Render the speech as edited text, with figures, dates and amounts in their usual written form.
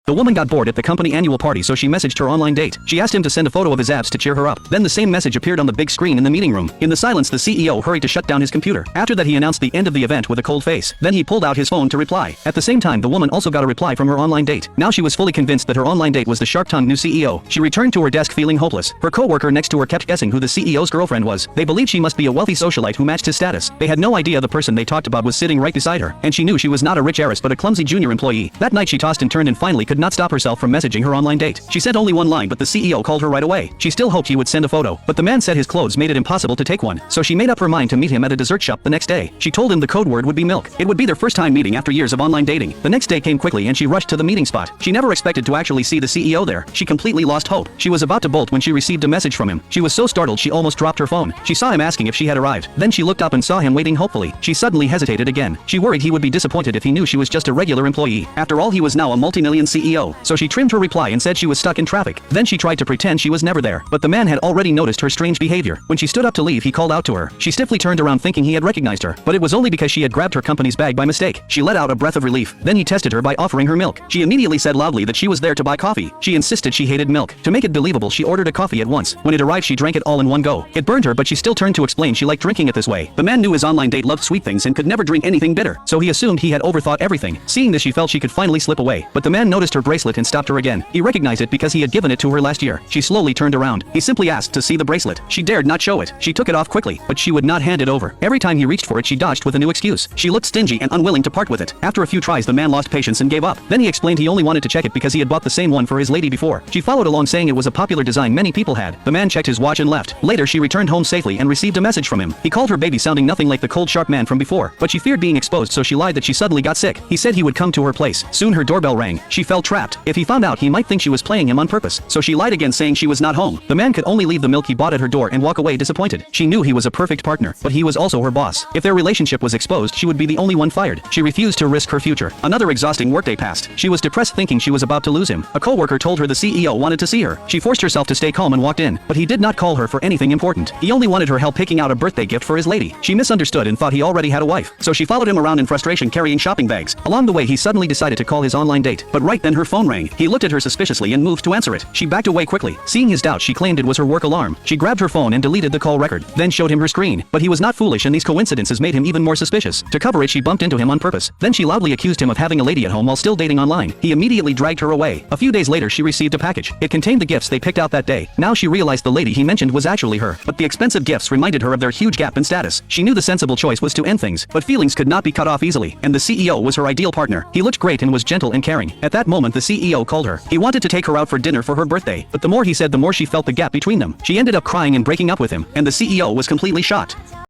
The woman got bored at the company annual party, so she messaged her online date. She asked him to send a photo of his abs to cheer her up. Then the same message appeared on the big screen in the meeting room. In the silence, the CEO hurried to shut down his computer. After that, he announced the end of the event with a cold face. Then he pulled out his phone to reply. At the same time, the woman also got a reply from her online date. Now she was fully convinced that her online date was the sharp-tongued new CEO. She returned to her desk feeling hopeless. Her co-worker next to her kept guessing who the CEO's girlfriend was. They believed she must be a wealthy socialite who matched his status. They had no idea the person they talked about was sitting right beside her, and she knew she was not a rich heiress but a clumsy junior employee. That night she tossed and turned and finally could not stop herself from messaging her online date. She sent only one line, but the CEO called her right away. She still hoped he would send a photo, but the man said his clothes made it impossible to take one, so she made up her mind to meet him at a dessert shop the next day. She told him the code word would be milk. It would be their first time meeting after years of online dating. The next day came quickly and she rushed to the meeting spot. She never expected to actually see the CEO there. She completely lost hope. She was about to bolt when she received a message from him. She was so startled she almost dropped her phone. She saw him asking if she had arrived. Then she looked up and saw him waiting hopefully. She suddenly hesitated again. She worried he would be disappointed if he knew she was just a regular employee. After all, he was now a multi-million CEO. So she trimmed her reply and said she was stuck in traffic. Then she tried to pretend she was never there. But the man had already noticed her strange behavior. When she stood up to leave, he called out to her. She stiffly turned around thinking he had recognized her, but it was only because she had grabbed her company's bag by mistake. She let out a breath of relief. Then he tested her by offering her milk. She immediately said loudly that she was there to buy coffee. She insisted she hated milk. To make it believable, she ordered a coffee at once. When it arrived, she drank it all in one go. It burned her, but she still turned to explain she liked drinking it this way. The man knew his online date loved sweet things and could never drink anything bitter, so he assumed he had overthought everything. Seeing this, she felt she could finally slip away, but the man noticed her bracelet and stopped her again. He recognized it because he had given it to her last year. She slowly turned around. He simply asked to see the bracelet. She dared not show it. She took it off quickly, but she would not hand it over. Every time he reached for it, she dodged with a new excuse. She looked stingy and unwilling to part with it. After a few tries, the man lost patience and gave up. Then he explained he only wanted to check it because he had bought the same one for his lady before. She followed along saying it was a popular design many people had. The man checked his watch and left. Later, she returned home safely and received a message from him. He called her baby, sounding nothing like the cold sharp man from before, but she feared being exposed, so she lied that she suddenly got sick. He said he would come to her place. Soon her doorbell rang. She felt trapped. If he found out, he might think she was playing him on purpose, so she lied again saying she was not home. The man could only leave the milk he bought at her door and walk away disappointed. She knew he was a perfect partner, but he was also her boss. If their relationship was exposed, she would be the only one fired. She refused to risk her future. Another exhausting workday passed. She was depressed thinking she was about to lose him. A coworker told her the CEO wanted to see her. She forced herself to stay calm and walked in, but he did not call her for anything important. He only wanted her help picking out a birthday gift for his lady. She misunderstood and thought he already had a wife, so she followed him around in frustration carrying shopping bags. Along the way, he suddenly decided to call his online date, but right then her phone rang. He looked at her suspiciously and moved to answer it. She backed away quickly. Seeing his doubt, she claimed it was her work alarm. She grabbed her phone and deleted the call record, then showed him her screen. But he was not foolish, and these coincidences made him even more suspicious. To cover it, she bumped into him on purpose. Then she loudly accused him of having a lady at home while still dating online. He immediately dragged her away. A few days later, she received a package. It contained the gifts they picked out that day. Now she realized the lady he mentioned was actually her, but the expensive gifts reminded her of their huge gap in status. She knew the sensible choice was to end things, but feelings could not be cut off easily, and the CEO was her ideal partner. He looked great and was gentle and caring. At that moment, the CEO called her. He wanted to take her out for dinner for her birthday, but the more he said, the more she felt the gap between them. She ended up crying and breaking up with him, and the CEO was completely shocked.